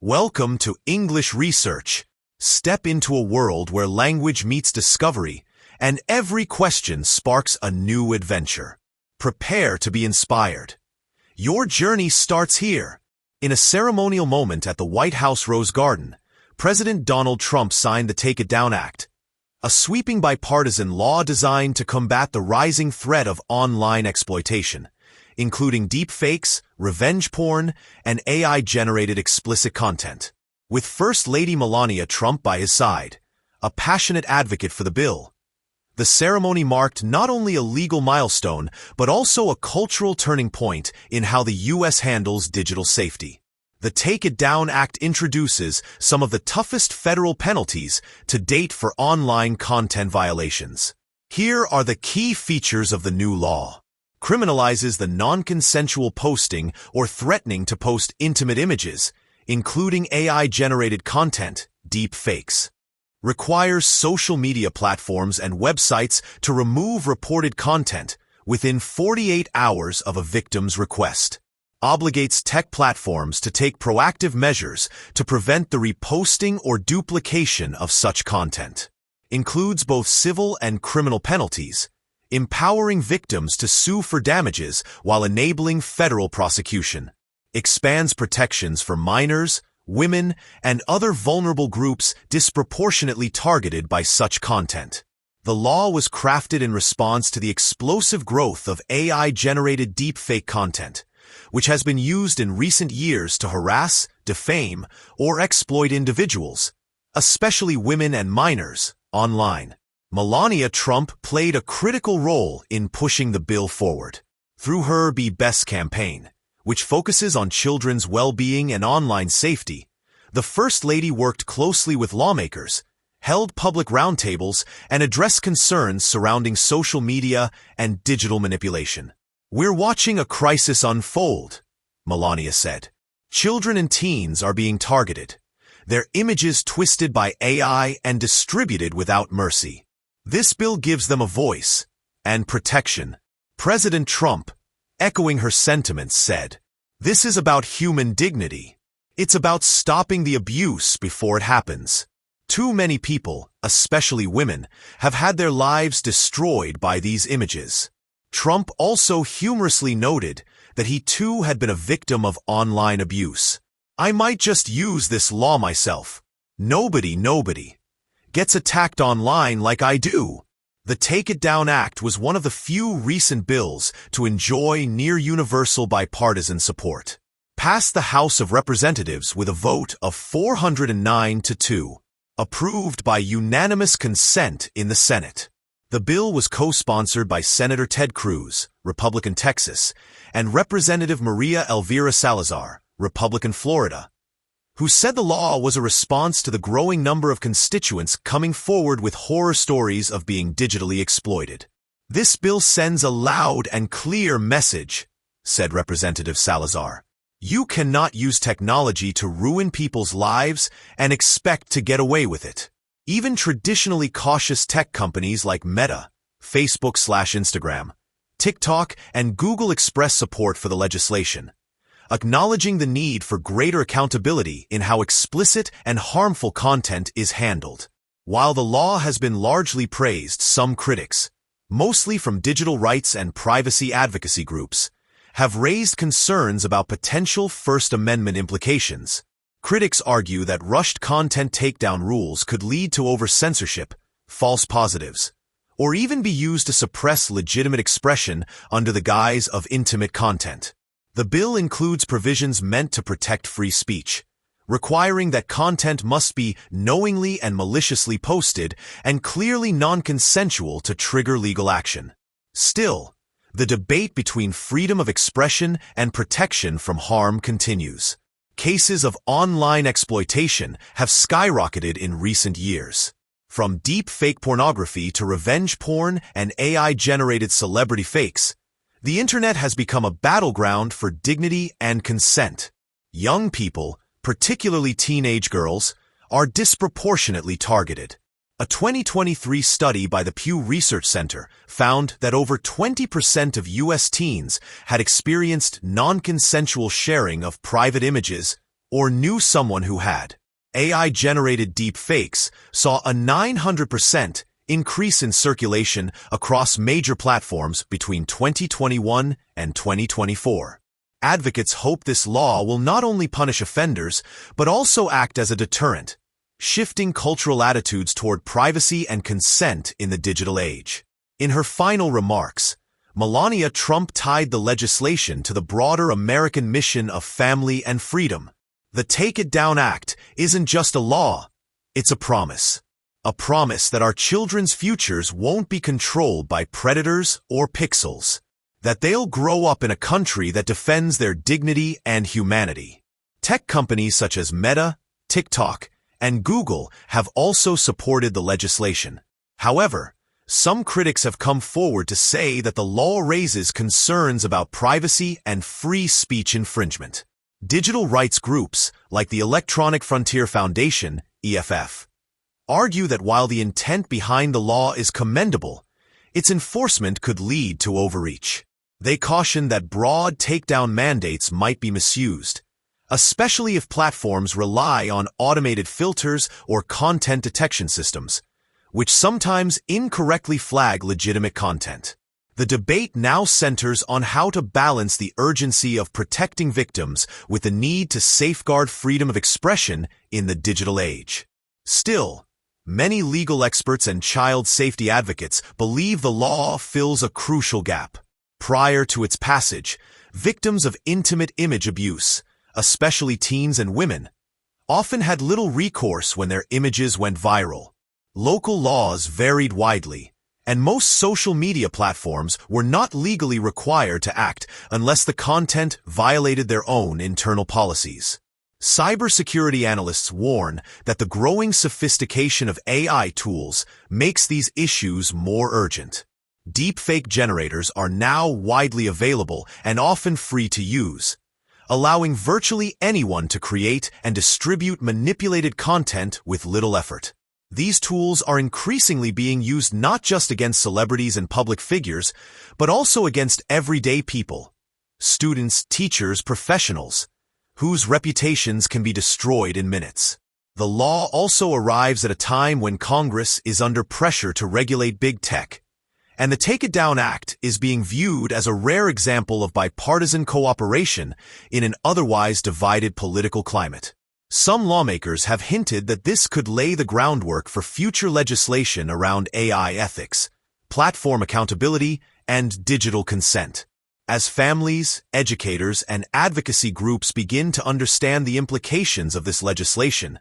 Welcome to English Research. Step into a world where language meets discovery, and every question sparks a new adventure. Prepare to be inspired. Your journey starts here. In a ceremonial moment at the White House Rose Garden, President Donald Trump signed the Take It Down Act, a sweeping bipartisan law designed to combat the rising threat of online exploitation, including deepfakes, revenge porn, and AI-generated explicit content. With First Lady Melania Trump by his side, a passionate advocate for the bill, the ceremony marked not only a legal milestone, but also a cultural turning point in how the U.S. handles digital safety. The Take It Down Act introduces some of the toughest federal penalties to date for online content violations. Here are the key features of the new law. Criminalizes the non-consensual posting or threatening to post intimate images, including AI-generated content, deep fakes. Requires social media platforms and websites to remove reported content within 48 hours of a victim's request. Obligates tech platforms to take proactive measures to prevent the reposting or duplication of such content. Includes both civil and criminal penalties, empowering victims to sue for damages while enabling federal prosecution. Expands protections for minors, women, and other vulnerable groups disproportionately targeted by such content. The law was crafted in response to the explosive growth of AI-generated deepfake content, which has been used in recent years to harass, defame, or exploit individuals, especially women and minors, online. Melania Trump played a critical role in pushing the bill forward. Through her Be Best campaign, which focuses on children's well-being and online safety, the First Lady worked closely with lawmakers, held public roundtables, and addressed concerns surrounding social media and digital manipulation. "We're watching a crisis unfold," Melania said. "Children and teens are being targeted, their images twisted by AI and distributed without mercy. This bill gives them a voice and protection." President Trump, echoing her sentiments, said, "This is about human dignity. It's about stopping the abuse before it happens. Too many people, especially women, have had their lives destroyed by these images." Trump also humorously noted that he too had been a victim of online abuse. "I might just use this law myself. Nobody gets attacked online like I do." The Take It Down Act was one of the few recent bills to enjoy near-universal bipartisan support. Passed the House of Representatives with a vote of 409-2. Approved by unanimous consent in the Senate. The bill was co-sponsored by Senator Ted Cruz, Republican Texas, and Representative Maria Elvira Salazar, Republican Florida, who said the law was a response to the growing number of constituents coming forward with horror stories of being digitally exploited. "This bill sends a loud and clear message," said Representative Salazar. "You cannot use technology to ruin people's lives and expect to get away with it." Even traditionally cautious tech companies like Meta, Facebook/Instagram, TikTok, and Google expressed support for the legislation, acknowledging the need for greater accountability in how explicit and harmful content is handled. While the law has been largely praised, some critics, mostly from digital rights and privacy advocacy groups, have raised concerns about potential First Amendment implications. Critics argue that rushed content takedown rules could lead to over-censorship, false positives, or even be used to suppress legitimate expression under the guise of intimate content. The bill includes provisions meant to protect free speech, requiring that content must be knowingly and maliciously posted and clearly non-consensual to trigger legal action. Still, the debate between freedom of expression and protection from harm continues. Cases of online exploitation have skyrocketed in recent years. From deep fake pornography to revenge porn and AI-generated celebrity fakes, the internet has become a battleground for dignity and consent. Young people, particularly teenage girls, are disproportionately targeted. A 2023 study by the Pew Research Center found that over 20% of U.S. teens had experienced non-consensual sharing of private images, or knew someone who had. AI-generated deepfakes saw a 900% increase in circulation across major platforms between 2021 and 2024. Advocates hope this law will not only punish offenders, but also act as a deterrent, shifting cultural attitudes toward privacy and consent in the digital age. In her final remarks, Melania Trump tied the legislation to the broader American mission of family and freedom. The Take It Down Act isn't just a law, it's a promise. A promise that our children's futures won't be controlled by predators or pixels. That they'll grow up in a country that defends their dignity and humanity. Tech companies such as Meta, TikTok, and Google have also supported the legislation. However, some critics have come forward to say that the law raises concerns about privacy and free speech infringement. Digital rights groups, like the Electronic Frontier Foundation, EFF, argue that while the intent behind the law is commendable, its enforcement could lead to overreach. They caution that broad takedown mandates might be misused, especially if platforms rely on automated filters or content detection systems, which sometimes incorrectly flag legitimate content. The debate now centers on how to balance the urgency of protecting victims with the need to safeguard freedom of expression in the digital age. Still, many legal experts and child safety advocates believe the law fills a crucial gap. Prior to its passage, victims of intimate image abuse, especially teens and women, often had little recourse when their images went viral. Local laws varied widely, and most social media platforms were not legally required to act unless the content violated their own internal policies. Cybersecurity analysts warn that the growing sophistication of AI tools makes these issues more urgent. Deepfake generators are now widely available and often free to use, allowing virtually anyone to create and distribute manipulated content with little effort. These tools are increasingly being used not just against celebrities and public figures, but also against everyday people, students, teachers, professionals, whose reputations can be destroyed in minutes. The law also arrives at a time when Congress is under pressure to regulate big tech, and the Take It Down Act is being viewed as a rare example of bipartisan cooperation in an otherwise divided political climate. Some lawmakers have hinted that this could lay the groundwork for future legislation around AI ethics, platform accountability, and digital consent. As families, educators, and advocacy groups begin to understand the implications of this legislation,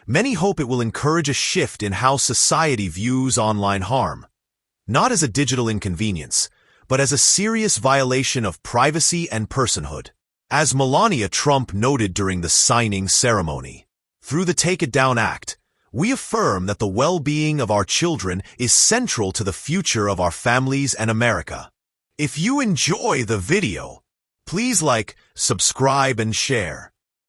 many hope it will encourage a shift in how society views online harm. Not as a digital inconvenience, but as a serious violation of privacy and personhood. As Melania Trump noted during the signing ceremony, through the Take It Down Act, we affirm that the well-being of our children is central to the future of our families and America. If you enjoy the video, please like, subscribe, and share.